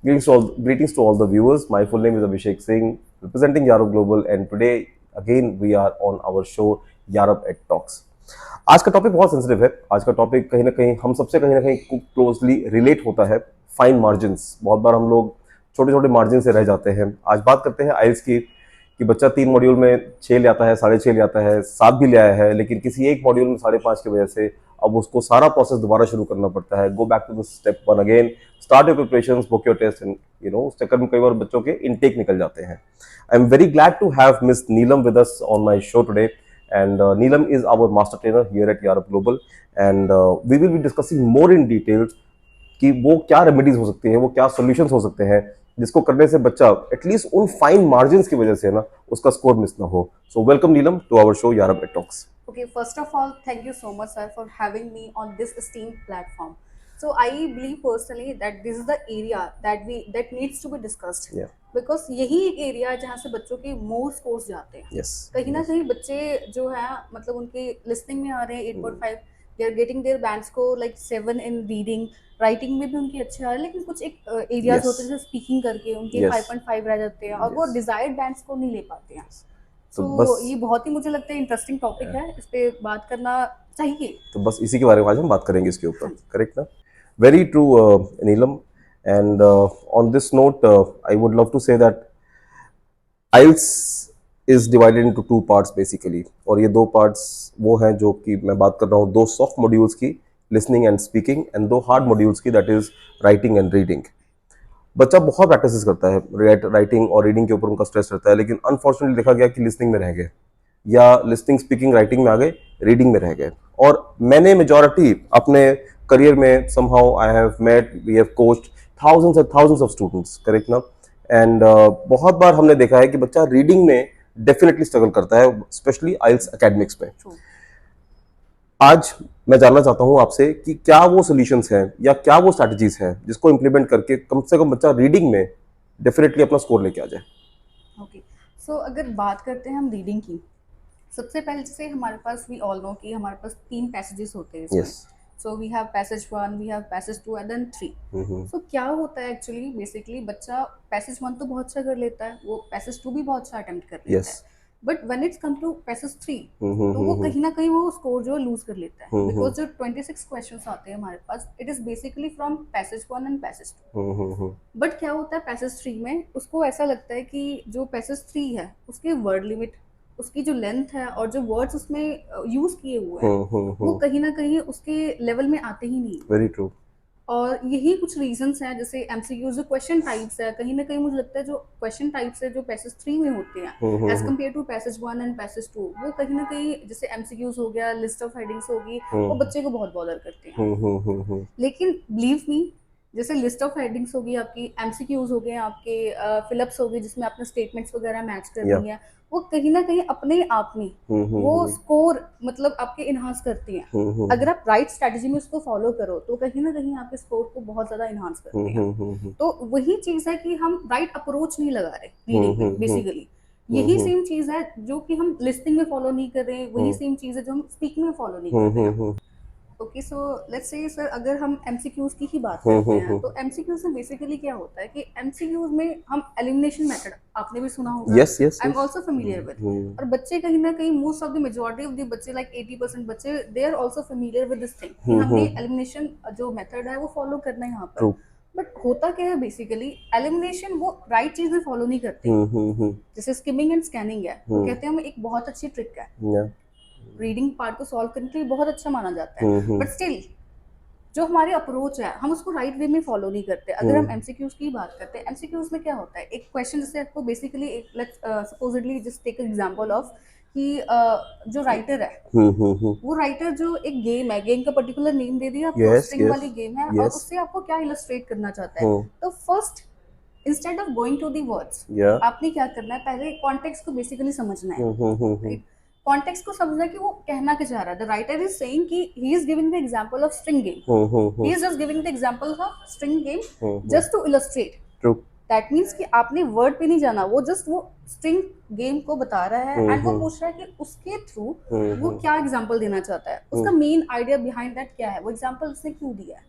Greetings to all the viewers. My full name is Abhishek Singh, representing Yarup Global, and today again we are on our show Yarup at Talks. आज का topic बहुत sensitive है. आज का topic कहीं ना कहीं हम सबसे कहीं ना कहीं क्लोजली रिलेट होता है. Fine margins. बहुत बार हम लोग छोटे छोटे मार्जिन से रह जाते हैं. आज बात करते हैं आइल्स की कि बच्चा 3 मॉड्यूल में 6 ले आता है, 6.5 ले आता है, 7 भी ले आया है, लेकिन किसी एक मॉड्यूल में 5.5 की वजह से अब उसको सारा प्रोसेस दोबारा शुरू करना पड़ता है. Go back to the step 1 again, start your preparations, book your test, and उस चक्कर में कई बार बच्चों के इनटेक निकल जाते हैं. I am very glad to have Miss Neelam with us on my show today. And Neelam is our master trainer here at Yarup Global, and we will be discussing more in detail कि वो क्या remedies हो सकती हैं, वो क्या solutions हो सकते हैं जिसको करने से बच्चा एटलीस्ट उन फाइन मार्जिन्स की वजह से ना उसका स्कोर मिस ना हो. So welcome Neelam to our show Yarup at Talks. Okay, first of all, thank you so much, sir, for having me on this esteemed platform. So I believe personally that this is the area that needs to be discussed. Yeah. Because यही एक area है जहाँ से बच्चों के मोर scores जाते हैं. Yes. कहीं ना कहीं बच्चे जो है मतलब उनके लिसनिंग में आ रहे हैं 8.5, they are getting their band score like 7 in reading, writing में भी उनके अच्छे आ रहे हैं, लेकिन कुछ एक एरियाज Yes. होते हैं जैसे स्पीकिंग करके उनके Yes. 5.5 रह जाते हैं और वो Yes. डिजायर्ड बैंड स्कोर नहीं ले पाते हैं. तो तो बस ये बहुत ही मुझे लगता है इंटरेस्टिंग टॉपिक है, इस पे बात करना चाहिए. तो बस इसी के बारे में आज हम बात करेंगे इसके ऊपर. करेक्ट ना? Very true Neelam. And on this note I would love to say that IELTS is divided into 2 parts basically, और ये 2 पार्ट्स वो हैं जो कि मैं बात कर रहा हूँ 2 सॉफ्ट मॉड्यूल्स की, listening and speaking, and 2 hard modules की, that is writing and reading. बच्चा बहुत प्रैक्टिस करता है राइटिंग और रीडिंग के ऊपर, उनका स्ट्रेस रहता है, लेकिन अनफॉर्चुनेटली देखा गया कि लिसनिंग में रह गए, या लिसनिंग स्पीकिंग राइटिंग में आ गए, रीडिंग में रह गए. और मैंने मेजॉरिटी अपने करियर में somehow I have met, we have coached thousands and thousands of students, correct ना? एंड बहुत बार हमने देखा है कि बच्चा रीडिंग में डेफिनेटली स्ट्रगल करता है, स्पेशली आइल्स एकेडमिक्स में. आज मैं जानना चाहता हूं आपसे कि क्या वो सॉल्यूशंस हैं या क्या वो स्ट्रैटेजीज हैं जिसको इंप्लीमेंट करके कम से कम बच्चा रीडिंग में डेफिनेटली अपना स्कोर लेके आ जाए. ओके, सो अगर बात करते हैं हम रीडिंग की, सबसे पहले जैसे हमारे पास वी ऑल नो कि हमारे पास 3 पैसेजेस होते हैं इसमें. Yes. So we have passage 1, we have passage 2 and then 3. सो क्या होता है एक्चुअली, बेसिकली बच्चा पैसेज 1 तो बहुत अच्छा कर लेता है, वो पैसेज 2 भी बहुत अच्छा अटेम्प्ट कर लेता Yes. है, but when it's come to passage 3 तो वो कहीं ना कहीं वो स्कोर जो लूज कर लेता है, बिकॉज जो 26 क्वेश्चंस आते हैं हमारे पास, it is basically from passage 1 and passage 2. But क्या होता है पैसेज 3 में, उसको ऐसा लगता है कि जो पैसेज 3 है उसके वर्ड लिमिट, उसकी जो लेंथ है और जो वर्ड्स उसमें यूज किए हुए हैं वो कहीं ना कहीं उसके लेवल में आते ही नहीं. Very true. और यही कुछ रीजंस हैं, जैसे एमसीक्यू जो क्वेश्चन टाइप्स है, कहीं ना कहीं मुझे लगता है जो क्वेश्चन टाइप्स है जो पैसेज 3 में होते हैं as compared to passage 1 and passage 2, वो कहीं ना कहीं जैसे एमसीक्यूज हो गया, लिस्ट ऑफ हेडिंग्स होगी, वो बच्चे को बहुत बॉदर करते हैं. लेकिन बिलीव मी, जैसे लिस्ट ऑफ हेडिंग्स होगी आपकी, एमसीक्यूज हो गए आपके, फिलअप्स होगी जिसमें आपने स्टेटमेंट्स वगैरह मैच करनी है, वो कहीं ना कहीं अपने आप में वो स्कोर मतलब आपके इन्हांस करती हैं. अगर आप राइट स्ट्रेटजी में उसको फॉलो करो तो कहीं ना कहीं आपके स्कोर को बहुत ज्यादा इन्हांस करते हैं. तो वही चीज है कि हम राइट अप्रोच नहीं लगा रहे रीडिंग में. बेसिकली यही सेम चीज है जो कि हम लिस्टिंग में फॉलो नहीं कर रहे हैं, वही सेम चीज है जो हम स्पीकिंग में फॉलो नहीं कर रहे हैं. Okay, so let's say sir अगर हम एमसीक्यूज की ही बात करते हैं तो एमसीक्यूज में बेसिकली क्या होता है कि एमसीक्यूज में हम एलिमिनेशन मेथड आपने भी सुना होगा. Yes, yes, I am yes. Also familiar with. और बच्चे कहीं ना कहीं most of the majority of the बच्चे लाइक 80% बच्चे they are also familiar with this thing कि हमने एलिमिनेशन जो मेथड है वो फॉलो करना है यहाँ पर. बट होता क्या है बेसिकली, एलिमिनेशन वो राइट चीज में फॉलो नहीं करते. जैसे स्किमिंग एंड स्कैनिंग है, वो कहते हैं हम एक बहुत अच्छी ट्रिक है, रीडिंग पार्ट को सॉल्व करने के लिए बहुत अच्छा माना जाता है, बट स्टिल जो हमारी अप्रोच है हम उसको राइट वे में फॉलो नहीं करते. अगर हम एमसीक्यूज की बात करते हैं, एमसीक्यूज में क्या होता है, एक क्वेश्चन जैसे आपको basically supposedly just take example of कि जो राइटर है वो राइटर जो एक गेम है, गेम का पर्टिकुलर नेम दे दिया आपको, स्ट्रिंग वाली गेम है, और उससे आपको क्या इलस्ट्रेट करना चाहता है. तो first instead of going to the words, आपने क्या करना है, पहले कॉन्टेक्स्ट को बेसिकली समझना है. कॉन्टेक्स्ट को समझना कि वो कहना क्या चाह रहा है. द राइटर इज सेइंग कि he is giving the example of string game, he is just giving the example of string game just to illustrate. That means कि आपने वर्ड पे नहीं जाना, वो जस्ट वो स्ट्रिंग गेम को बता रहा है एंड वो पूछ रहा है कि उसके थ्रू वो क्या एग्जांपल देना चाहता है, उसका मेन आइडिया बिहाइंड दैट क्या है, वो एग्जांपल उसने क्यों दिया है.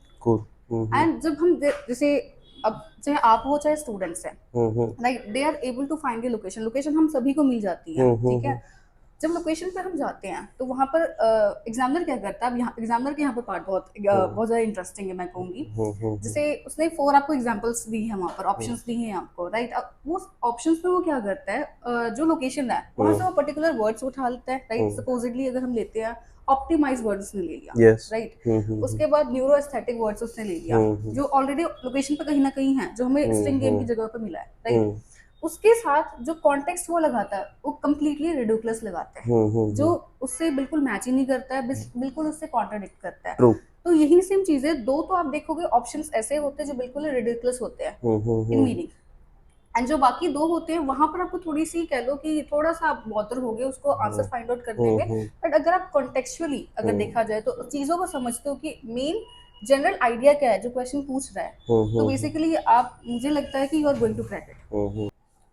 एंड जब हम जैसे अब चाहे आप हो चाहे स्टूडेंट्स हैं, right, they are able to find the location. Location हम सभी को मिल जाती है, ठीक है। जब लोकेशन पे हम जाते हैं तो वहाँ पर एग्जामिनर क्या करता है, अब यहाँ एग्जामिनर के यहाँ पे पार्ट बहुत ज़्यादा इंटरेस्टिंग है, मैं कहूँगी। जैसे उसने 4 आपको एग्जांपल्स दी है, वहाँ पर ऑप्शंस दी हैं आपको, राइट। अब वो ऑप्शंस में वो क्या करता है, जो लोकेशन है वहाँ से वो पर्टिकुलर वर्ड्स उठा लेता है, राइट। सपोजिटली अगर हम लेते हैं ऑप्टिमाइज वर्ड्स उसने ले लिया, Yes. राइट। उसके बाद न्यूरो एस्थेटिक वर्ड्स उसने ले लिया, जो ऑलरेडी लोकेशन पे कहीं ना कहीं है, जो हमें स्ट्रिंग गेम की जगह पर मिला है, राइट। उसके साथ जो कॉन्टेक्स्ट वो लगाता है वो कम्प्लीटली रिडिकुलस लगाता है, जो उससे बिल्कुल मैच ही नहीं करता है, बिल्कुल उससे कॉन्ट्राडिक्ट करता है। True. तो यही सेम चीजें दो तो आप देखोगे ऑप्शंस ऐसे होते हैं जो बिल्कुल रिडिकुलस होते हैं इन मीनिंग, एंड जो बाकी दो होते हैं वहां पर आपको थोड़ी सी कह लो कि थोड़ा सा आप बॉदर हो गए उसको आंसर फाइंड आउट करने में। बट अगर आप कॉन्टेक्चुअली अगर देखा जाए तो चीजों को समझते हो कि मेन जनरल आइडिया क्या है जो क्वेश्चन पूछ रहा है, तो बेसिकली आप, मुझे लगता है कि you are going to crack it.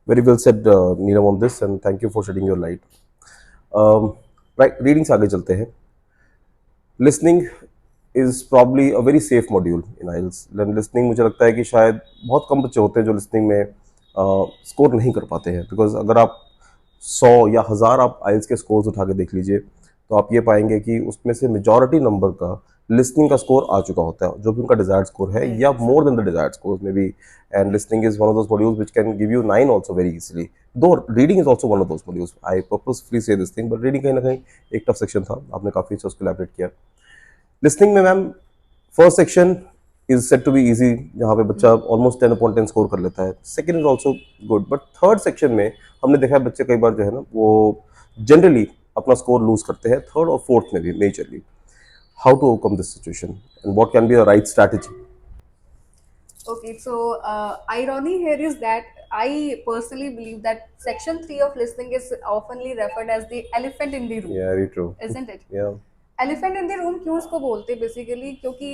Very well said, Neelam, on this, and thank you for shedding your light. Right, reading से आगे चलते हैं. Listening is probably a very safe module in IELTS. Listening मुझे लगता है कि शायद बहुत कम बच्चे होते हैं जो listening में स्कोर नहीं कर पाते हैं, बिकॉज अगर आप 100 या 1000 आप IELTS के स्कोर्स उठा के देख लीजिए तो आप ये पाएंगे कि उसमें से मेजॉरिटी नंबर का लिसनिंग का स्कोर आ चुका होता है, जो भी उनका डिजायर्ड स्कोर है, या more than the desired score may be. And listening is one of those modules which can give you 9 also very easily, though reading is also one of those modules. I purposefully say this thing, but reading कहीं ना कहीं एक tough section था, आपने काफी अच्छा उसको elaborate किया. लिसनिंग में ma'am first section is set to be easy, जहाँ पे बच्चा ऑलमोस्ट 10/10 स्कोर कर लेता है. Second is also good, but third section में हमने देखा है बच्चे कई बार जो है ना वो जनरली अपना स्कोर लूज करते हैं, थर्ड और फोर्थ में भी majorly. How to overcome this situation and what can be the right strategy? Okay, so irony here is that I personally believe that section 3 of listening is oftenly referred as the elephant in the room, Yeah, very true. isn't it? Yeah. Elephant in the room क्यों उसको बोलते हैं basically, क्योंकि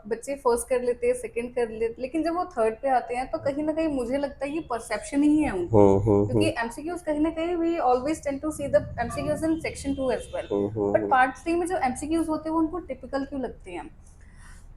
बच्चे first कर लेते हैं, second कर लेते, लेकिन जब वो थर्ड पे आते हैं तो कहीं ना कहीं मुझे लगता है कि परसेप्शन ही है उनको, क्योंकि एमसीक्यूज कहीं ना कहीं we always tend to see the MCQs in section 2 as well, but part 3 में जो एमसीक्यूज होते हैं वो उनको टिपिकल क्यों लगते हैं,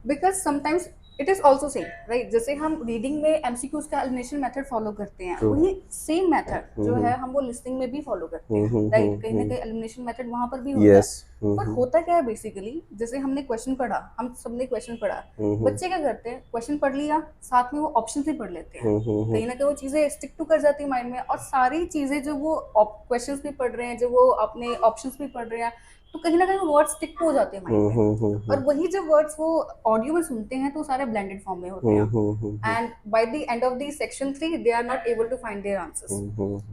because sometimes it is also same, right. जैसे हम रीडिंग में एमसीक्यूज का एलिमिनेशन मेथड फॉलो करते हैं, वही सेम मेथड जो है हम वो लिसनिंग में भी फॉलो करते हैं, राइट। कहीं ना कहीं एलिमिनेशन मेथड वहां पर भी होता है, पर होता क्या है बेसिकली, जैसे हमने क्वेश्चन पढ़ा, हम सबने क्वेश्चन पढ़ा, बच्चे क्या करते हैं, क्वेश्चन पढ़ लिया, साथ में वो ऑप्शन भी पढ़ लेते हैं, कहीं ना कहीं वो चीजें स्टिक टू कर जाती है माइंड में, और सारी चीजें जो वो क्वेश्चंस भी पढ़ रहे हैं, जो वो अपने ऑप्शंस भी पढ़ रहे हैं, तो कहीं ना कहीं वो वर्ड्स स्टिक हो जाते हैं माइंड में, और वही जब वर्ड्स वो ऑडियो में सुनते हैं तो सारे ब्लेंडेड फॉर्म में होते हैं, and by the end of the section 3 they are not able to find their answers,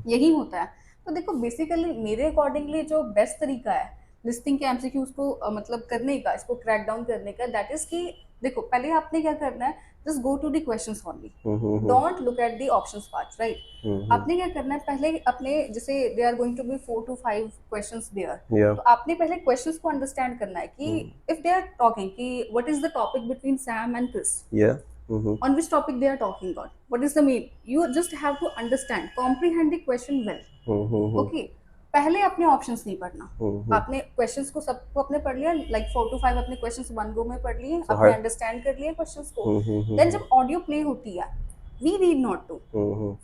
यही होता है। तो देखो बेसिकली मेरे अकॉर्डिंगली जो बेस्ट तरीका है लिस्टिंग के एमसीक्यूज को मतलब करने का, इसको क्रैक डाउन करने का, दैट इज कि देखो पहले आपने क्या करना है, just go to the questions only, don't look at the options part, right. आपने क्या करना है, पहले अपने जैसे they are going to be 4 to 5 questions there, तो आपने पहले क्वेश्चंस को अंडरस्टैंड करना है कि इफ दे आर टॉकिंग कि what is the topic between Sam and Chris, on which topic they are talking about, what is the mean, you just have to understand, comprehend the question well, okay। पहले अपने options नहीं पढ़ना, आपने questions को सबको अपने पढ़ लिया, लाइक 4 to 5 अपने क्वेश्चंस वन गो में पढ़ लिए, आपने अंडरस्टैंड कर लिया क्वेश्चंस को, देन जब ऑडियो प्ले होती है we need not to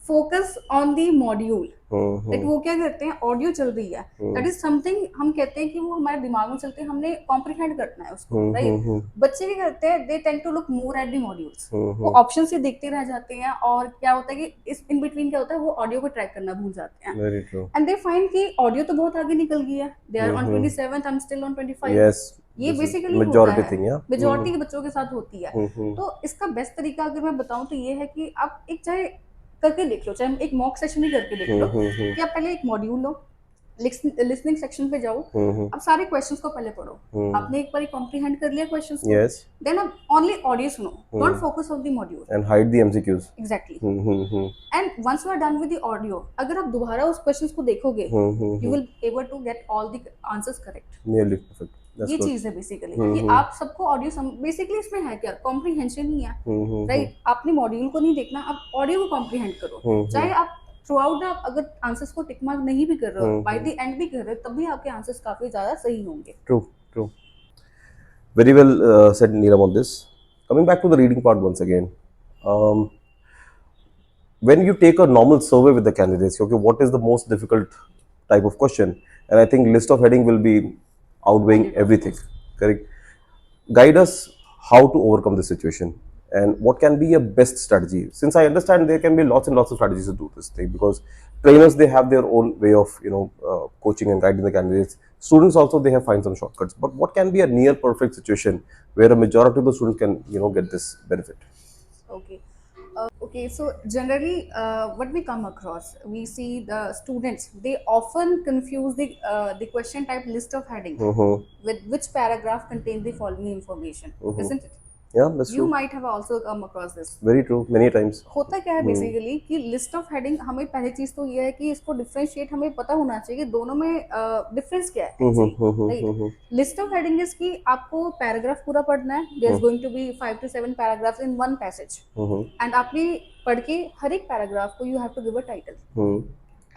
focus on the module, like वो क्या करते हैं, ऑडियो चल रही है, that is something हम कहते हैं कि वो हमारे दिमाग में चलते हैं, हमने comprehend करना है उसको, राइट। बच्चे क्या करते हैं, they tend to look more at the modules, वो ऑप्शन से देखते रह जाते हैं, और क्या होता है कि इस इन बिटवीन क्या होता है, वो ऑडियो को ट्रैक करना भूल जाते हैं, एंड दे फाइंड कि ऑडियो तो बहुत आगे निकल गई है, they are on 27th, I'm still on 25, yes, ये basically majority thing, yeah, majority के बच्चों के साथ होती है। तो इसका बेस्ट तरीका अगर मैं बताऊं तो ये है कि आप एक चाहे करके देख लो, चाहे एक मॉक सेशन ही करके देख लो, कि आप पहले एक मॉड्यूल लो, लिसनिंग सेक्शन पे जाओ, अब सारे क्वेश्चंस को पहले पढ़ो, आपने एक बार कॉम्प्रिहेंड कर लिया क्वेश्चंस को, yes, देन अब ओनली ऑडियो सुनो, don't focus on the module and hide the MCQs. Exactly, and once you are done with the audio, अगर आप दोबारा उस क्वेश्चंस को देखोगे, you will able to get all the answers correct, Nearly perfect. That's ये good. चीज है basically, कि आप सबको ऑडियो बेसिकली इसमें है क्या, कॉम्प्रिहेंशन ही है, राइट। आपने मॉड्यूल को नहीं देखना, आप ऑडियो को कॉम्प्रिहेंड करो, चाहे आप थ्रू आउट आप अगर आंसर्स को टिक मार्क नहीं भी कर रहे हो, बाय द एंड भी कर रहे हो, तब भी आपके आंसर्स काफी ज्यादा सही होंगे। True, true. Very well said, Neelam, on this. Coming back to the reading part once again. Um, when you take a normal survey with the candidates, okay, what is the most difficult type of question? And I think list of heading will be outweighing everything. Correct. Guide us how to overcome the situation and what can be a best strategy. Since I understand there can be lots and lots of strategies to do this thing, because trainers, they have their own way of coaching and guiding the candidates. Students also, they have find some shortcuts. But what can be a near perfect situation where a majority of the students can get this benefit? Okay. Okay, so generally, what we come across, we see the students, they often confuse the question type list of heading Mm-hmm. with which paragraph contains the following information, Mm-hmm. isn't it? Yeah, that's You true. might have also come across this. Very true. Many times. होता क्या है Hmm. Basically कि list of heading, हमें पहली चीज तो ये है कि इसको डिफरेंशिएट हमें पता होना चाहिए कि दोनों में डिफरेंस क्या है Mm-hmm. Actually, right? Mm-hmm. List of heading is कि आपको पैराग्राफ पूरा पढ़ना है, there is going to be 5 to 7 paragraphs in one passage, Mm-hmm. And आपने पढ़ के हर एक पैराग्राफ को you have to give a title, Mm-hmm.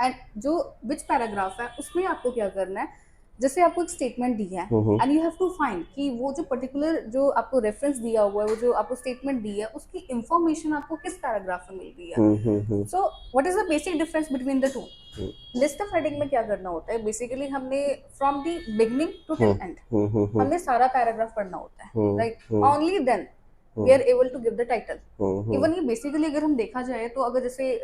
And जो विच पैराग्राफ है उसमें आपको क्या करना है, जैसे आपको एक स्टेटमेंट दी है Mm-hmm. And you have to find कि वो जो पर्टिकुलर जो आपको रेफरेंस दिया हुआ है, वो जो आपको स्टेटमेंट दी है, उसकी इंफॉर्मेशन आपको किस पैराग्राफ में मिल रही है. Mm-hmm. So what is the basic difference between the two? List of heading में क्या करना होता है बेसिकली, हमने from the beginning to till end Mm-hmm. हमने सारा पैराग्राफ पढ़ना होता है, Hmm. Right? Hmm. Only then we are able to give the title. Mm-hmm. Even ये बेसिकली अगर हम देखा जाए तो अगर जैसे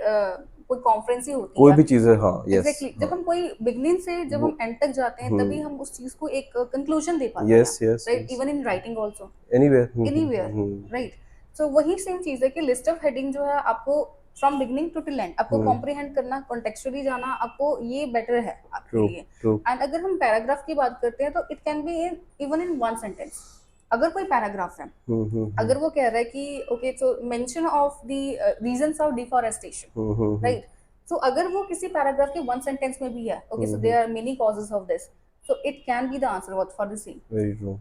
कोई कॉन्फ्रेंस ही होती कोई है, भी चीज है, हाँ, यस, एग्जैक्टली जब हम कोई बिगनिंग से जब हम एंड तक जाते हैं तभी हम उस चीज को एक कंक्लूजन दे पाते यस, हैं, yes, right? Even in writing also, anywhere. Anywhere, right? So वही सेम चीज है कि लिस्ट ऑफ हेडिंग जो है आपको from beginning to till end आपको कॉम्प्रिहेंड करना, कॉन्टेक्चुअली जाना, आपको ये बेटर है आपके ट्रू, लिए. ट्रू. एंड अगर हम पैराग्राफ की बात करते हैं तो it can be in even in one sentence. अगर कोई पैराग्राफ है, अगर वो कह रहा है कि okay so mention of the reasons of deforestation, right? So अगर वो किसी पैराग्राफ के वन सेंटेंस में भी है, okay so there are many causes of this, so it can be the answer for the same, very true.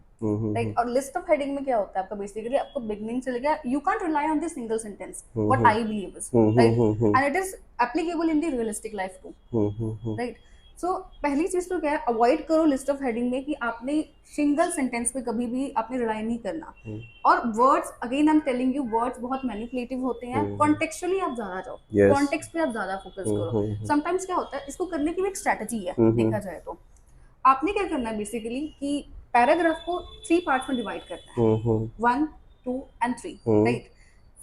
Right? और list of heading में क्या होता है आपका बेसिकली, आपको बिगनिंग से लेकर you can't rely on this single sentence, what I believe is, right? And it is applicable in the realistic life too, right? So पहली चीज तो क्या है, अवॉइड करो लिस्ट ऑफ हेडिंग में कि आपने सिंगल सेंटेंस पे कभी भी आपने रिलाई नहीं करना. और words, again I am telling you, words बहुत मैनिपुलेटिव होते हैं. कॉन्टेक्चुअली आप ज्यादा जाओ, Yes. कॉन्टेक्स्ट पे आप ज्यादा फोकस करो. समटाइम्स क्या होता है, इसको करने की भी एक स्ट्रेटजी है देखा जाए तो. आपने क्या करना है बेसिकली कि पैराग्राफ को 3 पार्ट्स में डिवाइड करना है, 1, 2 एंड 3, राइट?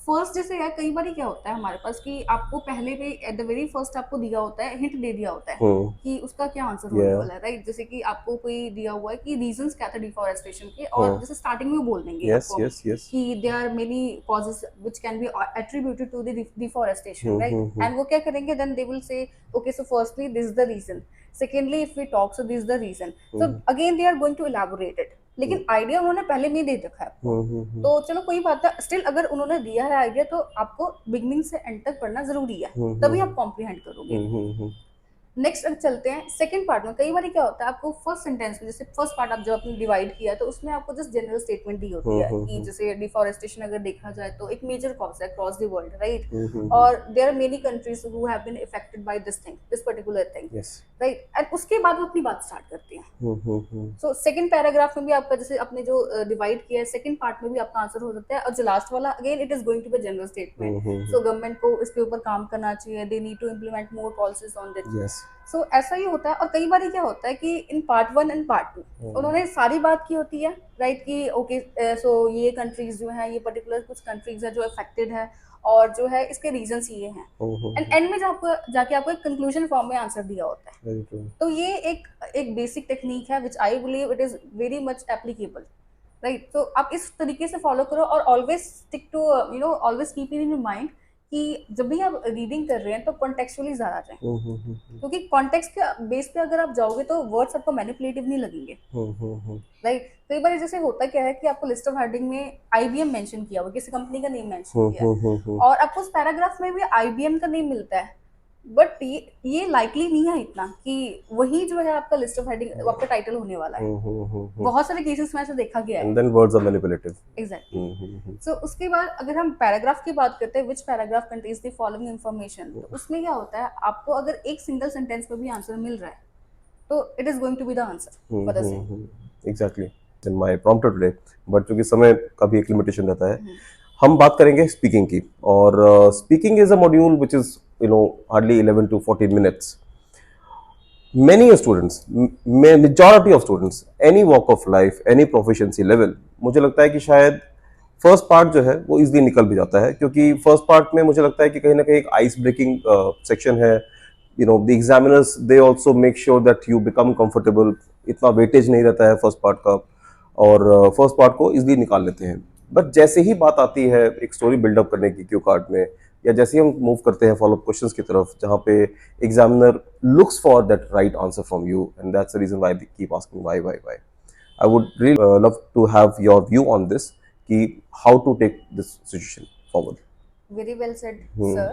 फर्स्ट जैसे है, कई बार क्या होता है हमारे पास कि आपको पहले पे एट द वेरी फर्स्ट आपको दिया होता है, हिंट दे दिया होता है कि उसका क्या आंसर होने वाला है, राइट? जैसे कि आपको कोई दिया हुआ है कि रीजंस क्या थे डिफॉरेस्टेशन के, और जैसे स्टार्टिंग में बोल देंगे यस, आपको यस, यस. कि there are many causes which can be attributed to the deforestation, right? And वो क्या करेंगे, then they will say okay so firstly this is the reason, secondly if we talk so this is the reason, so again they are going to elaborate it. लेकिन idea उन्होंने पहले में दे रखा है आपको, तो चलो कोई बात है, स्टिल अगर उन्होंने दिया है आइडिया तो आपको बिगनिंग से एंड तक पढ़ना जरूरी है, तभी आप कॉम्प्रिहेंड करोगे. नेक्स्ट अब चलते हैं सेकंड पार्ट में. कई बार क्या होता है, आपको फर्स्ट सेंटेंस में, जैसे फर्स्ट पार्ट आप जब आपने डिवाइड किया तो उसमें आपको जस्ट जनरल स्टेटमेंट दी होती है कि जैसे डिफॉरेस्टेशन अगर देखा जाए तो एक मेजर कॉज है अक्रॉस द वर्ल्ड, राइट? और there are many countries who have been affected by this thing, this particular thing, right? And उसके बाद वो अपनी बात स्टार्ट करते हैं. सो सेकंड पैराग्राफ में भी आपका जैसे आपने जो डिवाइड किया है, सेकंड पार्ट में भी आपका आंसर हो सकता है. और जो लास्ट वाला again it is going to be general statement. So government को इसके ऊपर काम करना चाहिए, they need to implement more policies on this. Yes. So ऐसा ही होता है. और कई बार क्या होता है कि इन पार्ट 1 एंड पार्ट 2 उन्होंने सारी बात की होती है, राइट? कि ओके सो ये कंट्रीज जो है, ये पर्टिकुलर कुछ कंट्रीज है जो अफेक्टेड है और जो है इसके रीजंस ये हैं, एंड एंड में जाके आपको एक कंक्लूजन फॉर्म में आंसर दिया होता है. तो ये एक बेसिक टेक्निक है which I believe it is very much applicable, right? तो आप इस तरीके से फॉलो करो और always stick to always keep in your mind कि जब भी आप रीडिंग कर रहे हैं तो कॉन्टेक्चुअली ज्यादा जाएं, क्योंकि कॉन्टेक्स्ट के बेस पे अगर आप जाओगे तो वर्ड्स आपको मैनिपुलेटिव नहीं लगेंगे, राइट? कई बार जैसे होता क्या है कि आपको लिस्ट ऑफ हेडिंग में आईबीएम मेंशन किया हुआ, किसी कंपनी का नेम मेंशन किया है, और आपको उस पैराग्राफ में भी आईबीएम का नेम मिलता है, बट ये लाइकली नहीं है इतना कि वही जो है आपका लिस्ट ऑफ हेडिंग आपका टाइटल होने वाला है. बहुत सारे केसेस में ऐसा देखा गया है. And then words are manipulative. Exactly. So उसके बाद अगर हम पैराग्राफ की बात करते हैं, which paragraph contains the following information, तो उसमें क्या होता है, आपको अगर एक सिंगल सेंटेंस पे भी आंसर मिल रहा है तो it is going to be the answer for the same. Exactly. In my prompter today, but चूंकि समय का भी एक लिमिटेशन रहता है, हम बात करेंगे स्पीकिंग की, और speaking is a module which is hardly 11 to 14 minutes. Many students, majority of students, any walk of life, any proficiency level, मुझे लगता है कि शायद फर्स्ट पार्ट जो है वो इजीली निकल भी जाता है, क्योंकि फर्स्ट पार्ट में मुझे लगता है कि कहीं ना कहीं एक आइस ब्रेकिंग सेक्शन है. The examiners they also make sure that you become comfortable. इतना वेटेज नहीं रहता है फर्स्ट पार्ट का, और फर्स्ट पार्ट को इजीली निकाल लेते हैं. बट जैसे ही बात आती है एक स्टोरी बिल्डअप करने की क्यू कार्ड में, या जैसे ही हम मूव करते हैं फॉलोअप क्वेश्चंस की तरफ, जहाँ पे examiner looks for that right answer from you, and that's the reason why they keep asking why. I would really love to have your view on this, कि how to take this situation forward. Very well said, sir.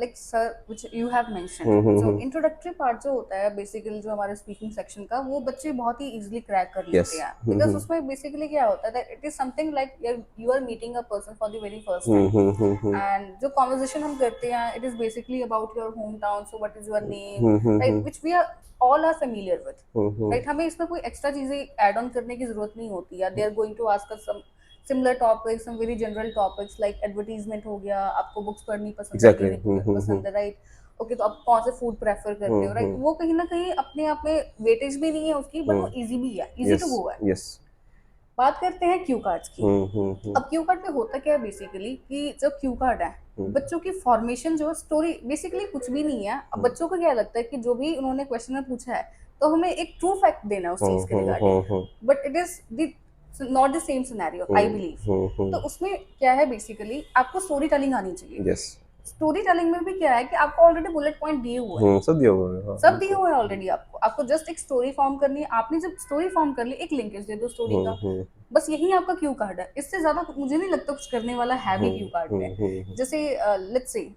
Like sir, which you have mentioned. So introductory part जो होता है basically जो हमारे speaking section का, वो बच्चे बहुत ही easily crack कर लेते हैं. Because उसमें basically क्या होता है that it is something like you are meeting a person for the very first time. And जो conversation हम करते हैं, it is basically about your hometown. So what is your name? Right, which we are all are familiar with. Right, हमें इसमें कोई extra चीजें add on करने की जरूरत नहीं होती है. They are going to ask us some similar topics, some very general topics like advertisement हो गया, आपको बुक्स पढ़नी पसंद है Exactly. पसंद है, राइट? ओके, तो आप कौन से फूड प्रेफर करते हो, राइट? वो कहीं ना कहीं अपने आप में वेटेज भी नहीं है उसकी, बट वो इजी भी है, इजी टू गो है. Yes. बात करते हैं क्यू कार्ड्स की. अब क्यू कार्ड पे होता क्या है बेसिकली कि जो क्यू कार्ड है, बच्चों की फॉर्मेशन जो स्टोरी बेसिकली कुछ भी नहीं है. अब बच्चों को क्या लगता है कि जो भी उन्होंने क्वेश्चन में पूछा है तो हमें एक ट्रू फैक्ट देना है उस चीज के regarding, but it is the not the same scenario, I believe. तो उसमें क्या है बेसिकली, आपको स्टोरी टेलिंग आनी चाहिए. Yes. स्टोरी टेलिंग में भी क्या है कि आपको ऑलरेडी बुलेट पॉइंट दिए हुए हैं, सब दिया हुआ है. हाँ. सब दिए हुए हैं ऑलरेडी. आपको जस्ट एक स्टोरी फॉर्म करनी है. आपने जब स्टोरी फॉर्म कर ली, एक लिंकेज दे दो स्टोरी का, बस यही आपका क्यू कार्ड है. इससे ज्यादा मुझे नहीं लगता कुछ करने वाला है भी क्यू कार्ड में. जैसे लेट्स से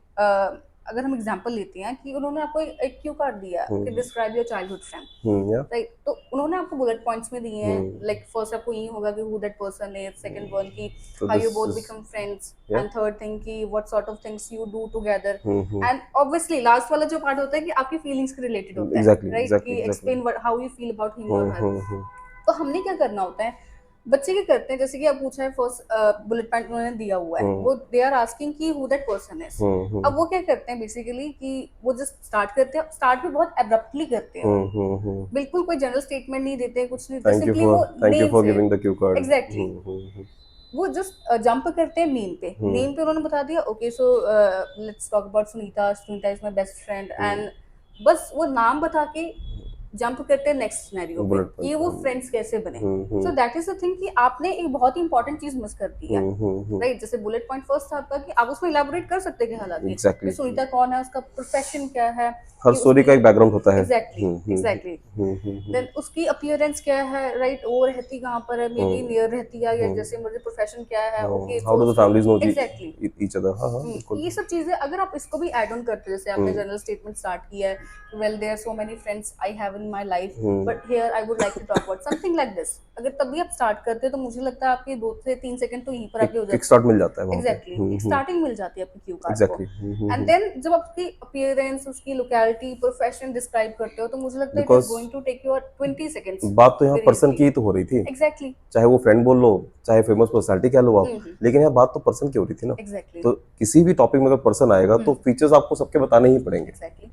अगर हम एग्जांपल लेते हैं कि उन्होंने आपको एक क्यू कार्ड दिया कि describe your childhood friend, Yeah. Right? तो उन्होंने आपको बुलेट पॉइंट्स में दिए हैं. लाइक फर्स्ट आपको यही होगा कि who that person is, second one की So how you this both is- become friends, Yeah. And third thing की what sort of things you do together, and obviously last वाला जो पार्ट होता है कि आपकी फीलिंग्स के रिलेटेड होता है, Exactly, राइट? exactly, कि exactly. Explain how you feel about him और हर. हम्म. तो हमने क्या करना होता है, बच्चे क्या करते हैं, जैसे कि आप पूछा है फर्स्ट बुलेट पॉइंट उन्होंने दिया हुआ है, वो दे आर आस्किंग कि हु दैट पर्सन इज. अब वो क्या करते हैं बेसिकली कि वो जस्ट स्टार्ट करते हैं. स्टार्ट भी बहुत एब्रप्टली करते हैं, बिल्कुल कोई जनरल स्टेटमेंट नहीं देते, कुछ नहीं देते, Thank you सिंपली वो for नेम से, giving the cue card. Exactly वो जस्ट जंप करते हैं नेम पे. नेम पे उन्होंने बता दिया, okay so let's talk about Sunita. Sunita is my best friend, and बस वो नाम बता के जंप करते हैं नेक्स्ट सिनेरियो पे कि वो फ्रेंड्स कैसे बने. So that is the thing कि आपने एक बहुत ही इंपॉर्टेंट चीज मिस कर दी है, राइट? जैसे बुलेट पॉइंट फर्स्ट था आपका कि आप उसमें इलैबोरेट कर सकते हैं कि हालांकि Exactly. सुनीता कौन है, उसका प्रोफेशन क्या है, हर स्टोरी का एक बैकग्राउंड होता है. एग्जैक्टली. देन उसकी अपीयरेंस क्या है, राइट? वो रहती कहाँ पर है, मे बी नियर रहती है, या जैसे मुझे प्रोफेशन क्या है, okay How do the families know exactly each other? हाँ हाँ बिल्कुल. ये सब चीजें अगर आप इसको भी ऐड ऑन करते हो, जैसे आपने जनरल स्टेटमेंट स्टार्ट किया है, well there are so many friends I have in my life, but here I would like to talk about something like this. अगर तभी आप स्टार्ट करते हो तो मुझे लगता है आपके 2 से 3 सेकंड तो यहीं पर आपके हो जाते किक स्टार्ट मिल जाता है वहाँ पे. एग्जैक्टली, स्टार्टिंग मिल जाती है आपकी क्यू कार्ड Exactly. को. एंड देन जब आपकी अपीयरेंस, उसकी लोकेलिटी, प्रोफेशन डिस्क्राइब करते हो तो मुझे लगता है it is Because going to take you 20 seconds. बात तो यहाँ पर्सन की ही तो हो रही थी. एग्जैक्टली चाहे वो फ्रेंड बोल लो, चाहे फेमस पर्सनालिटी कह लो आप, लेकिन यहाँ बात तो पर्सन की हो रही थी ना. एग्जैक्टली तो किसी भी टॉपिक में अगर पर्सन आएगा तो फीचर्स आपको सबके बताने ही पड़ेंगे. एग्जैक्टली.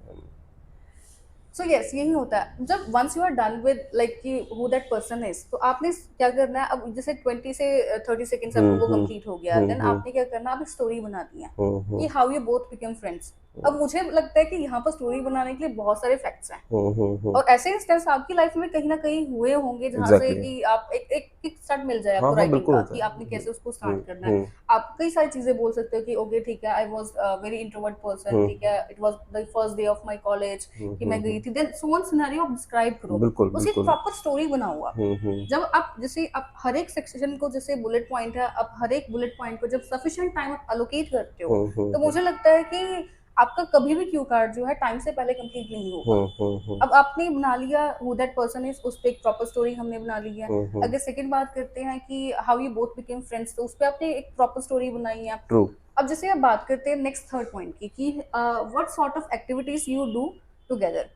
सो यस, यही होता है. जब once you are done with like कि हु दैट पर्सन इज, तो आपने क्या करना है, अब जैसे 20 से 30 सेकंड्स आपको वो कंप्लीट हो गया, देन आपने क्या करना, आप एक स्टोरी बनाती है कि how you both become friends. अब मुझे लगता है कि यहाँ पर स्टोरी बनाने के लिए बहुत सारे फैक्ट्स हैं, और ऐसे इंस्टेंस आपकी लाइफ में कहीं ना कहीं हुए होंगे जहाँ से Exactly. कि आप एक किक स्टार्ट मिल जाए आपको हाँ, राइटिंग बिल्कुल का, होता कि है. आपने कैसे उसको स्टार्ट करना है. आप कई सारी चीजें बोल सकते हो कि ओके ठीक है, I was very introvert person, ठीक है, it was the first day of my college कि मैं गई थी. देन सो वन सिनेरियो आप डिस्क्राइब करो, बिल्कुल, उसकी बिल्कुल. प्रॉपर स्टोरी बनाओ आप. जब आप जैसे आप हर एक सेक्शन को, जैसे बुलेट पॉइंट है, आप हर एक बुलेट पॉइंट को जब सफिशिएंट टाइम आप अलोकेट करते हो, तो मुझे लगता है कि आपका कभी भी क्यू कार्ड जो है टाइम से पहले कंप्लीट नहीं होगा. अब आपने बना लिया हु दैट पर्सन इज, उस पे एक प्रॉपर स्टोरी हमने बना ली है. अगर सेकंड बात करते हैं कि how you both became friends, तो उस पे आपने एक प्रॉपर स्टोरी बनाई है. ट्रू. अब जैसे आप बात करते हैं नेक्स्ट थर्ड पॉइंट की कि what sort of activities you do together.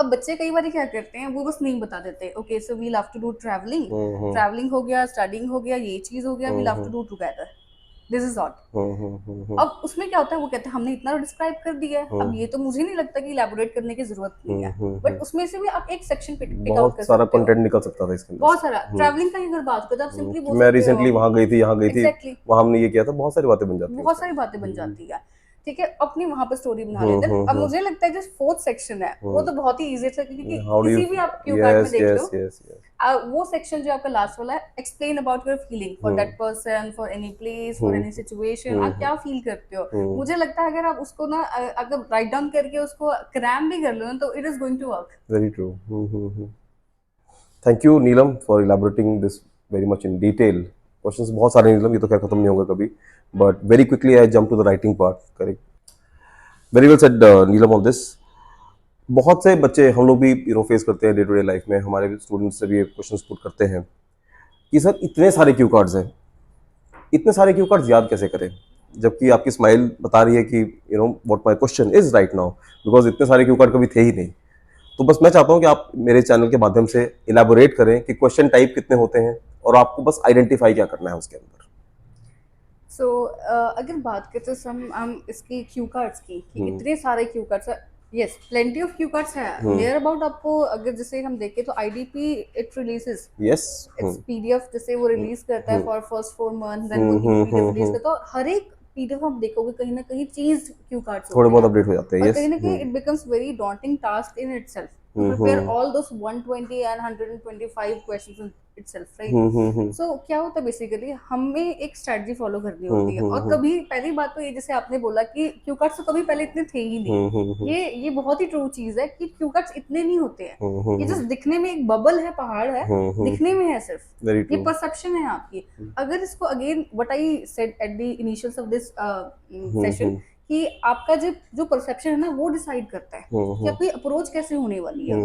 अब बच्चे कई बार क्या करते हैं, वो बस नहीं बता देते, okay so we love to do travelling, travelling हो गया, स्टडिंग हो गया, ये चीज हो गया, we love to do together, this is out. अब उसमें क्या होता है, वो कहते हैं हमने इतना डिस्क्राइब कर दिया है, अब ये तो मुझे नहीं लगता कि इलैबोरेट करने की जरूरत नहीं है, बट उसमें से भी आप एक सेक्शन पिक आउट बहुत कर सारा सकते हो। कंटेंट निकल सकता था इसके अंदर बहुत से। सारा ट्रैवलिंग का ही अगर बात करें, आप सिंपली कि बोल मैं सकते हो रिसेंटली वहां गई थी, यहाँ गई थी, एग्जैक्टली, वहां हमने ये किया था, बहुत सारी बातें बन जाती है बहुत उसमें। सारी बातें बन जाती है, ठीक है, अपनी वहां पर स्टोरी बना लेते हैं। अब मुझे लगता है जो फोर्थ सेक्शन है वो तो बहुत ही इजी था, क्योंकि हाउ डू यू, किसी भी आप क्यू कार्ड में यस देख लो, यस यस यस, वो सेक्शन जो आपका लास्ट वाला है, explain about your feeling for that person, for any place, for any situation, आप क्या फील करते हो। मुझे लगता है अगर आप उसको ना अगर राइट डाउन करके उसको क्रैम भी कर लो ना, तो it is going to work. Very true. Thank you Neelam for elaborating this very much in detail. Questions बहुत सारे नीलम, ये तो खैर खत्म नहीं होगा कभी, but very quickly I jump to the writing part. Correct, very well said Neelam on this. बहुत से बच्चे हम लोग भी फेस करते हैं डे टू डे लाइफ में, हमारे स्टूडेंट्स से भी क्वेश्चंस पुट करते हैं कि सर इतने सारे क्यू कार्ड्स हैं, इतने सारे क्यू कार्ड्स याद कैसे करें, जबकि आपकी स्माइल बता रही है कि what my question is right now, because इतने सारे क्यू कार्ड कभी थे ही नहीं। तो बस मैं चाहता हूं कि आप मेरे चैनल के माध्यम से इलैबोरेट करें कि क्वेश्चन टाइप कितने होते हैं और आपको बस आइडेंटिफाई क्या करना है उसके अंदर। सो अगर बात करते हैं हम इसकी क्यू कार्ड्स की, कि इतने सारे क्यू कार्ड्स है, yes plenty of cue cards है नियर अबाउट। आपको अगर जैसे हम देखें तो IDP it releases, yes, it's PDF जैसे वो रिलीज करता है फॉर फर्स्ट 4 मंथ, देन वो पीडीएफ रिलीज करता है, और हर एक पीडीएफ आप देखोगे कहीं ना कहीं चीज क्यू कार्ड्स थोड़े होते बहुत हैं, अपडेट हो जाते हैं। और यस, कहीं ना कहीं it becomes very daunting task in itself to prepare all those 120 and 125 questions in itself, right? So क्या होता है बेसिकली, हमें एक स्ट्रेटजी फॉलो करनी होती है, और कभी पहली बात तो ये, जैसे आपने बोला कि क्यू कार्ड्स तो कभी पहले इतने थे ही नहीं, ये बहुत ही ट्रू चीज है कि क्यू कार्ड्स इतने नहीं होते हैं, ये जस्ट दिखने में एक बबल है, पहाड़ है, दिखने में है सिर्फ, वेरी ये ट्रू। परसेप्शन है आपकी। अगर इसको again what I said at the initials of this session, कि आपका जो परसेप्शन है ना, वो डिसाइड करता है कि आपकी अप्रोच कैसे होने वाली है।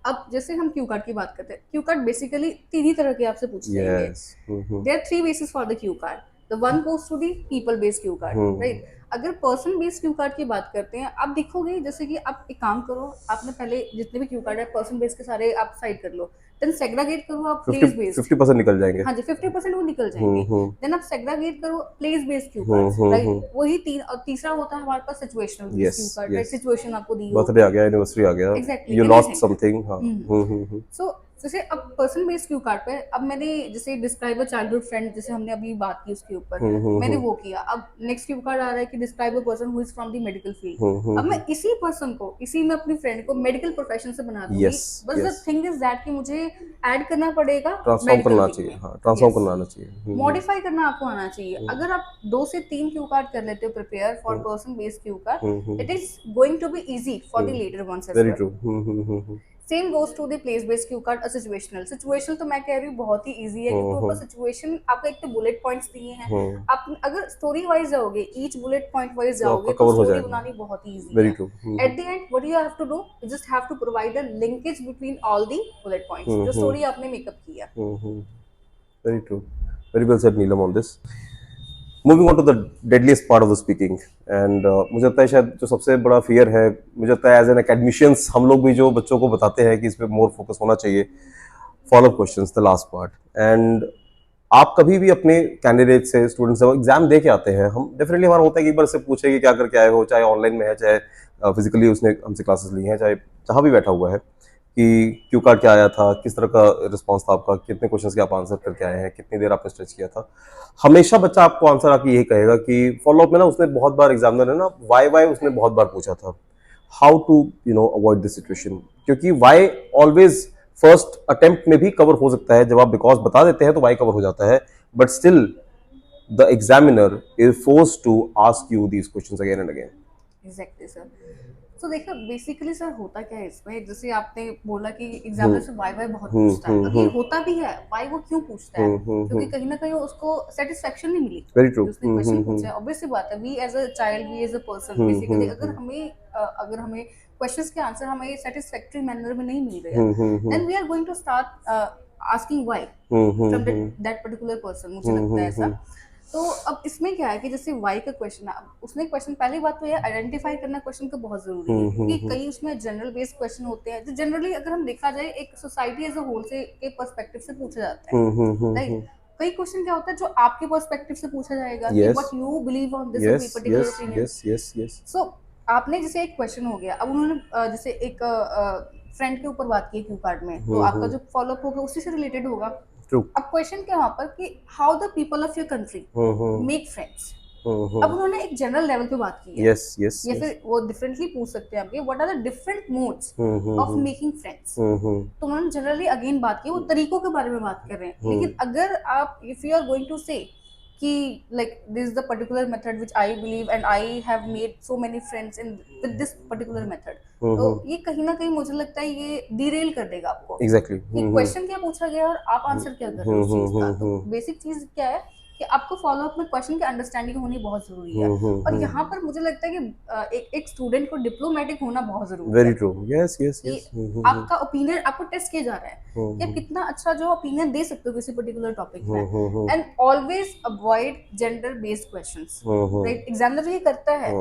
अब जैसे हम क्यू कार्ड की बात करते हैं, क्यू कार्ड बेसिकली तीन ही तरह के आपसे पूछे जाएंगे। Yes, there are three basis for the cue card, the one goes to the people based cue card, right. अगर पर्सन बेस्ड क्यू कार्ड की बात करते हैं, आप देखोगे जैसे कि आप एक काम करो, आपने पहले जितने भी क्यू कार्ड है पर्सन बेस्ड के सारे आप साइड कर लो, देन सेग्रीगेट करो आप प्लेस बेस्ड, 50% निकल जाएंगे। हाँ जी 50% वो निकल जाएंगे। देन आप सेग्रीगेट करो place based cue cards, right, वही तीन, और तीसरा होता है हमारे पास situational based cue card, right, situation आपको दी बर्थडे आ होगी, गया, एनिवर्सरी आ गया, exactly, you lost anything. Something. हाँ। सो जैसे अब पर्सन बेस्ड क्यू कार्ड पे, अब मैंने जैसे डिस्क्राइब अ चाइल्डहुड फ्रेंड, जैसे हमने अभी बात की उसके ऊपर, मैंने वो किया। अब नेक्स्ट क्यू कार्ड आ रहा है कि describe a person who is from the medical field. अब मैं इसी पर्सन को, इसी में अपनी फ्रेंड को मेडिकल प्रोफेशन से बना दूंगी, यस, बस the yes, thing is that कि मुझे ऐड करना पड़ेगा ट्रांसफॉर्म मेडिकल करना विंग चाहिए। में, हाँ, ट्रांसफॉर्म यस, करना आना चाहिए। मॉडिफाई करना आपको आना चाहिए। अगर आप 2 से 3 क्यू कार्ड कर लेते हो prepare for person based cue card, it is going to be easy for the latter once as very well. True. Same goes to the place based cue card, situational. Situational तो मैं कह रही हूँ बहुत ही इजी है, क्योंकि ऊपर सिचुएशन आपका, एक तो बुलेट पॉइंट्स दिए हैं, आप अगर स्टोरी वाइज जाओगे, ईच बुलेट पॉइंट वाइज तो आपका जाओगे, तो कवर हो स्टोरी जाएगा। बनानी बहुत ही इजी वेरी है। True. At the end what you have to do, you just have to provide a linkage between all the bullet points, जो स्टोरी आपने मेकअप की है। Very true, very well said Neelam on this. Moving on to the deadliest part of the speaking, and मुझे लगता है शायद जो सबसे बड़ा फियर है, मुझे लगता है एज एन एकेडमिशियंस हम लोग भी जो बच्चों को बताते हैं कि इस पे मोर फोकस होना चाहिए, follow up questions, the last part. And आप कभी भी अपने कैंडिडेट से, स्टूडेंट से एग्जाम दे के आते हैं, हम डेफिनेटली हमारा होता है कि एक बार से पूछे कि क्या करके आए हो, चाहे ऑनलाइन में है, चाहे फिजिकली उसने हमसे क्लासेस ली हैं, चाहे जहाँ भी बैठा हुआ है, कि क्यू कार्ड क्या आया था, किस तरह का रिस्पांस था आपका, कितने क्वेश्चंस के आप आंसर करके आए हैं, कितनी देर आपने स्ट्रेच किया था। हमेशा बच्चा आपको आंसर आके यही कहेगा कि फॉलो अप में ना उसने बहुत बार, एग्जामिनर ने ना वाई उसने बहुत बार पूछा था, how to avoid this situation, क्योंकि वाई ऑलवेज फर्स्ट अटेम्प्ट में भी कवर हो सकता है, जब आप बिकॉज बता देते हैं तो वाई कवर हो जाता है, but still the examiner is forced to ask you these questions again and again. Exactly sir. तो देखो बेसिकली सर होता क्या है इसमें, जैसे आपने बोला कि एग्जामिनर से वाई बहुत पूछता है, अब ये होता भी है, वाई वो क्यों पूछता है, क्योंकि कहीं ना कहीं उसको सेटिस्फेक्शन नहीं मिली वेरी ट्रू। जो उसने क्वेश्चन पूछा है। ऑब्वियस सी बात है, we as a child, we as a person, basically अगर हमें क्वेश्चंस के आंसर हमें सेटिस्फैक्टरी मैनर में नहीं मिल रहे हैं, then we are going to start asking why from that particular person, मुझे लगता है ऐसा। तो अब इसमें क्या है कि जैसे वाई का क्वेश्चन है, अब उसने क्वेश्चन, पहली बात तो ये आइडेंटिफाई करना क्वेश्चन को बहुत जरूरी है, क्योंकि कई उसमें जनरल बेस्ड क्वेश्चन होते हैं जो जनरली अगर हम देखा जाए एक सोसाइटी एज अ होल से के पर्सपेक्टिव से पूछे जाते हैं, राइट। कई क्वेश्चन क्या होता है जो आपके पर्सपेक्टिव से पूछा जाएगा कि Yes, what you believe on this yes, particular yes, opinion. yes, yes, yes. सो आपने जैसे एक क्वेश्चन हो गया, अब उन्होंने जैसे एक फ्रेंड के ऊपर बात की क्यू कार्ड में, तो आपका जो फॉलोअप होगा उसी से रिलेटेड होगा। True. अब क्वेश्चन क्या है वहां पर कि how the people of your country make friends. अब उन्होंने एक जनरल लेवल पे बात की है, Yes, yes, या yes. फिर वो डिफरेंटली पूछ सकते हैं आपके what are the different modes of making friends. तो उन्होंने जनरली अगेन बात की, वो तरीकों के बारे में बात कर रहे हैं। लेकिन अगर आप if you are going to say कि like this is the particular method which I believe and I have made so many friends in with this particular method, तो ये कहीं ना कहीं मुझे लगता है ये डिरेल कर देगा आपको Exactly. कि क्वेश्चन क्या पूछा गया और आप आंसर क्या कर रहे हो उस चीज का। तो बेसिक चीज क्या है कि आपको फॉलो अप में क्वेश्चन की अंडरस्टैंडिंग होनी बहुत जरूरी है। और यहाँ पर मुझे लगता है कि एक स्टूडेंट को डिप्लोमेटिक होना बहुत जरूरी Very है true. Yes, yes, कि yes. आपका ओपिनियन आपको टेस्ट किया जा रहा है कि आप कितना अच्छा जो ओपिनियन दे सकते हो किसी पर्टिकुलर टॉपिक में। And always avoid gender based questions, right. Examiner ये करता है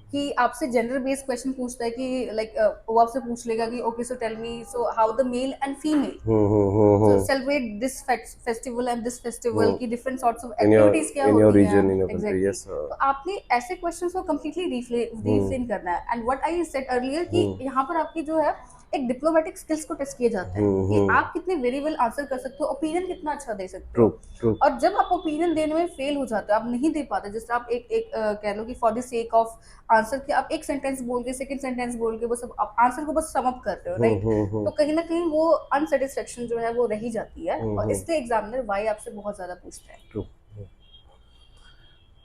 कि आपसे जेंडर बेस्ड क्वेश्चन पूछता है कि लाइक वो आपसे पूछ लेगा कि okay so tell me so how the male and female so celebrate this festival and this festival की different sorts of activities क्या in your होती हैं region, in your country. exactly। Yes. तो आपने ऐसे क्वेश्चंस को completely रिफ्रेन करना है। And what I said earlier कि यहाँ पर आपकी जो है एक डिप्लोमेटिक स्किल्स को टेस्ट किया जाता है कि आप कितने वेरी वेल आंसर कर सकते हो, ओपिनियन कितना अच्छा दे सकते हो। True, true. और जब आप ओपिनियन देने में फेल हो जाते हो, आप नहीं दे पाते, जैसे आप एक कह लो कि for the sake of answer कि आप एक सेंटेंस बोल के सेकंड सेंटेंस बोल के बस आप आंसर को बस सम अप कर रहे हो, राइट। तो कहीं ना कहीं वो अनसेटिस्फेक्शन जो है वो रही जाती है और इसलिए एग्जामिनर वाई आपसे बहुत ज्यादा पूछता है। True.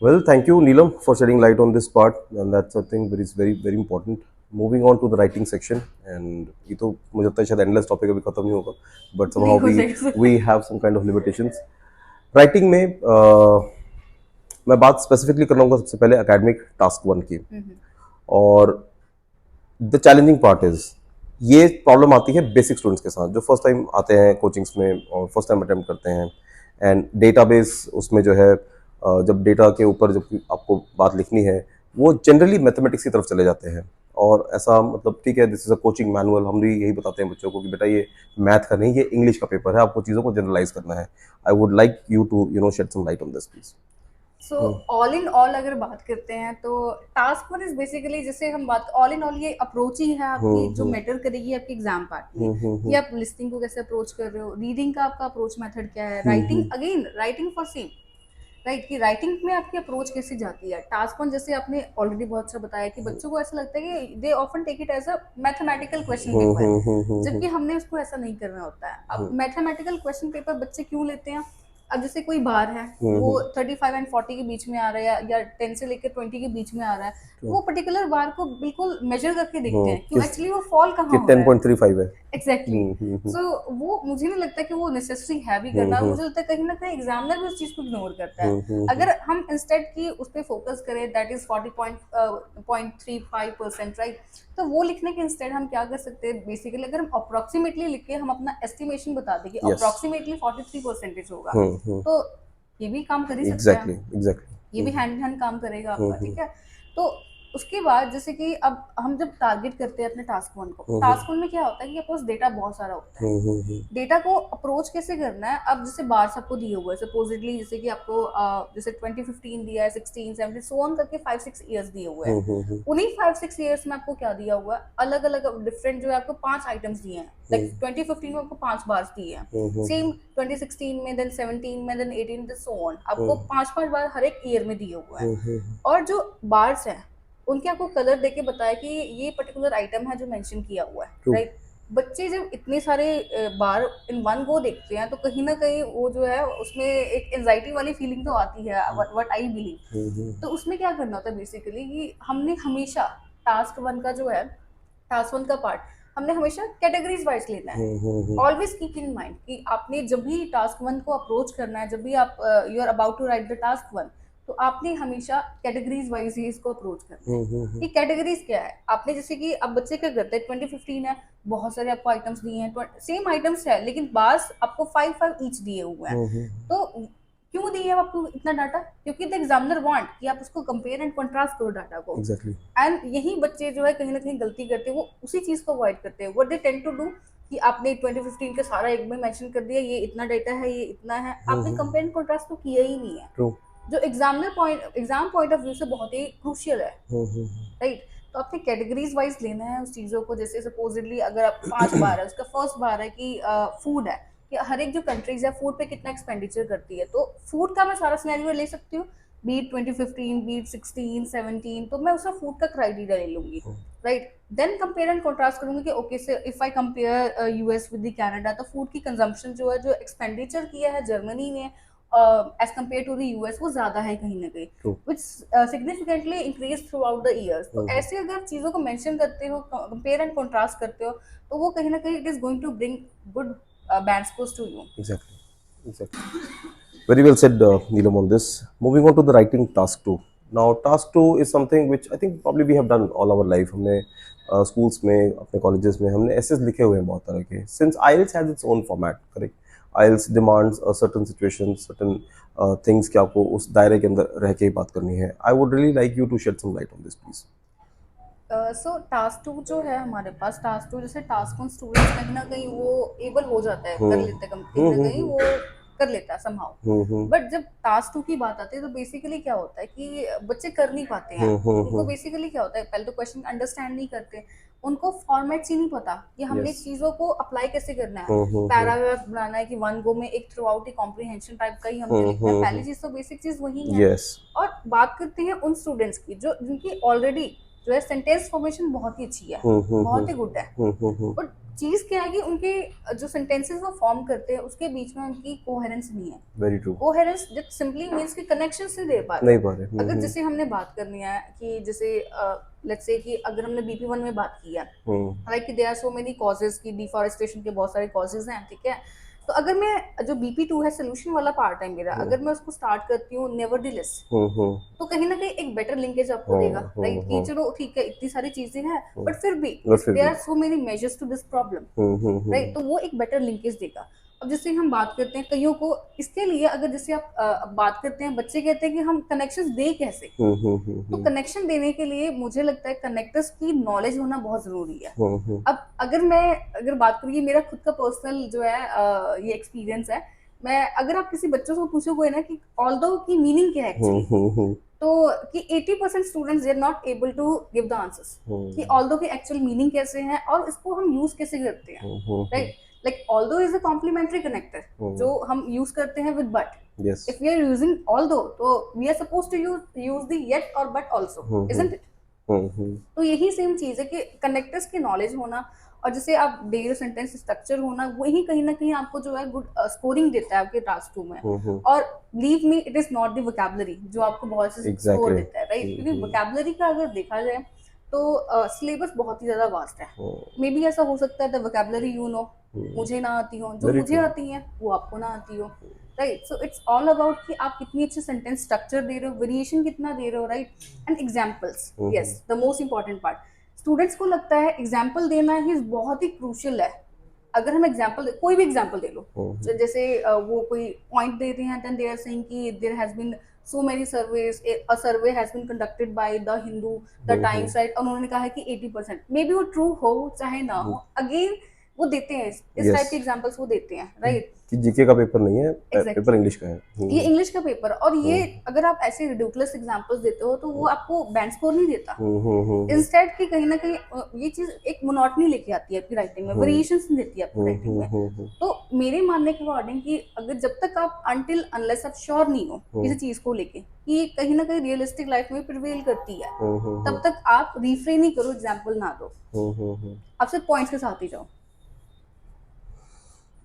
Well, thank you, Neelam, for shedding light on this part, and that's something that is very, very important. Moving on to the writing section, and ये तो मुझे लगता है शायद endless topic अभी खत्म नहीं होगा, but somehow नहीं हो जाएगा। we have some kind of limitations. Writing में मैं बात स्पेसिफिकली कर लूँगा सबसे पहले एकेडमिक टास्क 1 की। और द चैलेंजिंग पार्ट इज ये प्रॉब्लम आती है बेसिक स्टूडेंट्स के साथ जो फर्स्ट टाइम आते हैं कोचिंग्स में और फर्स्ट टाइम अटेम्प्ट करते हैं। एंड डेटाबेस उसमें जो है जब डेटा के ऊपर जब आपको बात लिखनी है वो जनरली मैथमेटिक्स की तरफ चले जाते हैं। और ऐसा मतलब ठीक है, this is a coaching manual, हम भी यही बताते हैं बच्चों को कि बेटा ये मैथ का नहीं, ये इंग्लिश का पेपर है, आपको चीज़ों को जनरलाइज करना है। I would like you to shed some light on this please. So all in all अगर बात करते हैं तो टास्क वन इज बेसिकली, जैसे हम बात ऑल इन ऑल ये अप्रोच ही है आपकी जो मैटर करेगी आपके एग्जाम पार्ट में कि आप लिस्टिंग को कैसे अप्रोच कर रहे हो, रीडिंग का आपका अप्रोच मेथड क्या है, writing again writing for same, right, कि राइटिंग में आपकी अप्रोच कैसे जाती है। टास्क वन जैसे आपने ऑलरेडी बहुत अच्छा बताया कि बच्चों को ऐसा लगता है कि they often take it as a mathematical question paper, जबकि हमने उसको ऐसा नहीं करना होता है। अब मैथमेटिकल क्वेश्चन पेपर बच्चे क्यों लेते हैं, अब जैसे कोई बार है वो 35 एंड 40 के बीच में आ रहा है या 10 से लेकर 20 के बीच में आ रहा है, वो पर्टिकुलर बार को बिल्कुल मेजर करके देखते हैं कि एक्चुअली वो फॉल कहाँ हो रहा है। 10.35 है एग्जैक्टली। सो वो मुझे नहीं लगता कि वो नेसेसरी है भी करना, और मुझे लगता है कहीं ना कहीं एग्जामिनर भी उस चीज को इग्नोर करता है। अगर हम इंस्टेड की उस पर फोकस करें दैट इज 40.35%, राइट, तो वो लिखने के इंस्टेड हम क्या कर सकते हैं बेसिकली, अगर हम अप्रोक्सीमेटली लिख के हम अपना एस्टिमेशन बता दें कि अप्रोक्सीमेटली 43% होगा, तो ये भी काम कर ही सकते हैं। एग्जैक्टली ये भी हैंड इन हैंड काम करेगा आपका, ठीक है। तो उसके बाद जैसे कि अब हम जब टारगेट करते हैं अपने टास्क वन को, टास्क वन में क्या होता है कि आपके पास डेटा बहुत सारा होता है, डेटा को अप्रोच कैसे करना है। अब जैसे बार्स आपको दिए हुए हैं सपोजिटली, जैसे कि आपको जैसे 2015 दिया है, 16, 17 सो ऑन करके 5-6 ईयर्स दिए हुए हैं। उन्हीं 5-6 ईयर्स में आपको क्या दिया हुआ है, अलग अलग डिफरेंट जो है आपको 5 आइटम्स दिए हैं। लाइक 2015 में आपको 5 बार्स दिए हैं, सेम 2016 में, देन 17 में, देन 18 में, सो ऑन आपको 5-5 बार हर एक ईयर में दिए हुए हैं। और जो बार्स हैं उनके आपको कलर देके बताया कि ये पर्टिकुलर आइटम है जो मेंशन किया हुआ है, राइट। बच्चे जब इतने सारे बार इन वन गो देखते हैं तो कहीं ना कहीं वो जो है उसमें एक एंजाइटी वाली फीलिंग तो आती है, व्हाट आई बिलीव। तो उसमें क्या करना होता है बेसिकली कि हमने हमेशा टास्क वन का जो है, टास्क वन का पार्ट हमने हमेशा कैटेगरीज वाइज लेना है। ऑलवेज कीप इन माइंड कि आपने जब भी टास्क वन को अप्रोच करना है, जब भी आप you are about to write the task one, तो आपने हमेशा कैटेगरीज वाइज ही इसको अप्रोच करना है। कि कैटेगरीज क्या है, आपने जैसे कि अब बच्चे क्या करते हैं, 2015 है, बहुत सारे आपको आइटम्स दिए हैं, सेम आइटम्स है लेकिन बार्स आपको 5-5 ईच दिए हुए हैं। तो क्यों दी है आपको इतना डाटा? क्योंकि द एग्जामिनर वांट कि आप उसको कंपेयर एंड कंट्रास्ट करो डाटा को। एग्जैक्टली। एंड यही बच्चे जो है कहीं ना कहीं गलती करते हैं, वो उसी चीज को अवॉइड करते हैं। What they tend to do कि आपने 2015 का सारा एक में मेंशन कर दिया, ये इतना डेटा है, ये इतना है, आपने कंपेयर एंड कंट्रास्ट तो किया ही नहीं है, ट्रू। जो एग्जाम पॉइंट ऑफ व्यू से बहुत ही क्रूशियल है, राइट? तो आपने कैटेगरीज वाइज लेना है उस चीज़ों को। जैसे सपोजिटली अगर आप 5 बार है, उसका फर्स्ट बार है कि फूड है, कि हर एक जो कंट्रीज है फूड पे कितना एक्सपेंडिचर करती है, तो फूड का मैं सारा सिनेरियो ले सकती हूँ, बीट 2015, बीट 16, 17, तो मैं उसका फूड का क्राइटेरिया ले लूंगी, राइट? देन कंपेयर एंड कंट्रास्ट करूंगी कि okay say if I compare US with the Canada, तो फूड की कंजम्पशन जो है, जो एक्सपेंडिचर किया है जर्मनी ने as compared to the US, वो ज्यादा है कहीं ना कहीं, which significantly increase throughout the years. तो ऐसे अगर आप चीजों को मेंशन करते हो, कंपेयर एंड कंट्रास्ट करते हो, तो वो कहीं ना कहीं it is going to bring good band scores to you. Exactly. Exactly. Very well said, Neelam, on this. Moving on to the writing task two. Now, task two is something which I think probably we have done all our life. हमने schools में, अपने colleges में हमने essays लिखे हुए हैं बहुत तरह के. Since IELTS has its own format, correct? IELTS demands a certain situation, certain things कि आपको उस दायरे के अंदर रह के ही बात करनी है. I would really like you to shed some light on this, please. So task 2 जो है हमारे पास, टास्क 2 जैसे टास्क 1 स्टूडेंट्स कहीं ना कहीं वो एबल हो जाता है, कर लेते हैं, कहीं ना कहीं वो कर लेता है समहाउ। बट जब टास्क 2 की बात आती है, तो बेसिकली क्या होता है कि बच्चे कर नहीं पाते हैं। उनको बेसिकली क्या होता है, पहले तो क्वेश्चन अंडरस्टैंड नहीं करते, उनको फॉर्मेट्स ही नहीं पता कि हमने Yes. चीजों को अप्लाई कैसे करना है। पैराग्राफ बनाना है कि वन गो में एक थ्रू आउट ही कॉम्प्रिहेंशन टाइप का ही हमने लिखना है, पहली चीज तो बेसिक चीज वही है। Yes. और बात करते हैं उन स्टूडेंट्स की जो जिनकी ऑलरेडी जो है सेंटेंस फॉर्मेशन बहुत ही अच्छी है, बहुत ही गुड है। बट चीज क्या है कि उनके जो सेंटेंसेस वो फॉर्म करते हैं, उसके बीच में उनकी कोहेरेंस नहीं है। Very true. Coherence just simply means कि कनेक्शन से दे पा नहीं रहे। पा रहे। अगर जैसे हमने बात करनी है कि जैसे लेट्स से कि अगर हमने BP1 में बात की है, like there are so many causes की डिफॉरेस्टेशन के बहुत सारे कॉजेज हैं, ठीक है? तो अगर मैं जो BP2 है, सोल्यूशन वाला पार्ट है मेरा, अगर मैं उसको स्टार्ट करती हूँ नेवरदीलेस, तो कहीं ना कहीं एक बेटर लिंकेज आपको देगा, राइट? कि चलो ठीक है, इतनी सारी चीजें हैं, बट फिर भी there are so many measures to this problem, right? तो वो एक बेटर लिंकेज देगा। अब जैसे हम बात करते हैं कईयों को इसके लिए, अगर जैसे आप बात करते हैं, बच्चे कहते हैं कि हम कनेक्शंस दे कैसे, तो कनेक्शन देने के लिए मुझे लगता है कनेक्टर्स की नॉलेज होना बहुत जरूरी है। अब अगर बात करूँ, ये मेरा खुद का पर्सनल जो है ये एक्सपीरियंस है। मैं अगर आप किसी बच्चों से पूछोगे ना कि ऑल्दो की मीनिंग क्या है एक्चुअली, तो कि 80% students they are not able to give the answers कि ऑल्दो की एक्चुअल मीनिंग कैसे है और इसको हम यूज कैसे करते हैं, right? Like although is a complementary connector जो हम यूज करते हैं with but. Yes. If we are using although, तो we are supposed to use the yet or but also, isn't it? तो यही सेम चीज है कि कनेक्टर्स की नॉलेज होना, और जैसे आप डेली सेंटेंस स्ट्रक्चर होना, वही कहीं ना कहीं आपको जो है गुड स्कोरिंग देता है आपके टास्क 2 में। और leave me, it is not the vocabulary जो आपको बहुत से स्कोर देता है, राइट? क्योंकि वोकैबुलरी का अगर देखा जाए तो सिलेबस बहुत ही ज्यादा वास्ट है। मे बी ऐसा हो सकता है द वोकैबुलरी यू नो मुझे ना आती हो, जो मुझे आती है वो आपको ना आती हो, right? So it's all about कि आप कितनी अच्छी सेंटेंस स्ट्रक्चर दे रहे हो, वेरिएशन कितना दे रहे हो, right? And examples, yes, the most important part. Students को लगता है एग्जाम्पल देना ही बहुत ही क्रूशियल है। अगर हम एग्जाम्पल, कोई भी एग्जाम्पल दे लो, जैसे वो कोई पॉइंट दे रहे हैं, देन दे आर सेइंग कि there has been so many surveys, a survey has been conducted by the Hindu, the Times, right? उन्होंने कहा है कि 80%, मे बी वो ट्रू हो चाहे ना हो, अगेन वो देते हैं इस टाइप के एग्जांपल्स, वो देते हैं, राइट? कि जीके का पेपर नहीं है, पेपर इंग्लिश का है। ये इंग्लिश का पेपर, और ये अगर आप ऐसे रिडिकुलस एग्जांपल्स देते हो तो वो आपको बैंड स्कोर नहीं देता। इंस्टेड कि कहीं ना कहीं ये चीज एक मोनोटनी लेके आती है आपकी राइटिंग में, वेरिएशंस नहीं देती है आपकी राइटिंग में। तो मेरे मानने के अकॉर्डिंग कि अगर जब तक आप अनटिल अनलेस आप श्योर नहीं हो किसी चीज को लेके कि ये कहीं ना कहीं रियलिस्टिक लाइफ में प्रिवेल करती है, तब तक आप रिफ्रेन ही करो, एग्जाम्पल ना दो, आप सिर्फ पॉइंट्स के साथ ही जाओ।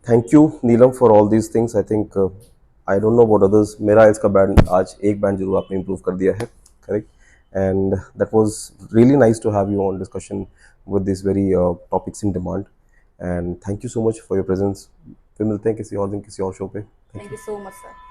Thank you Neelam for all these things. I think I don't know about others, मेरा इसका बैंड आज एक बैंड जरूर आपने इम्प्रूव कर दिया है, correct? And that was really nice to have you on discussion with this very topics in demand. And thank you so much for your presence. फिर मिलते हैं किसी और दिन किसी और शो पे। Thank you so much sir.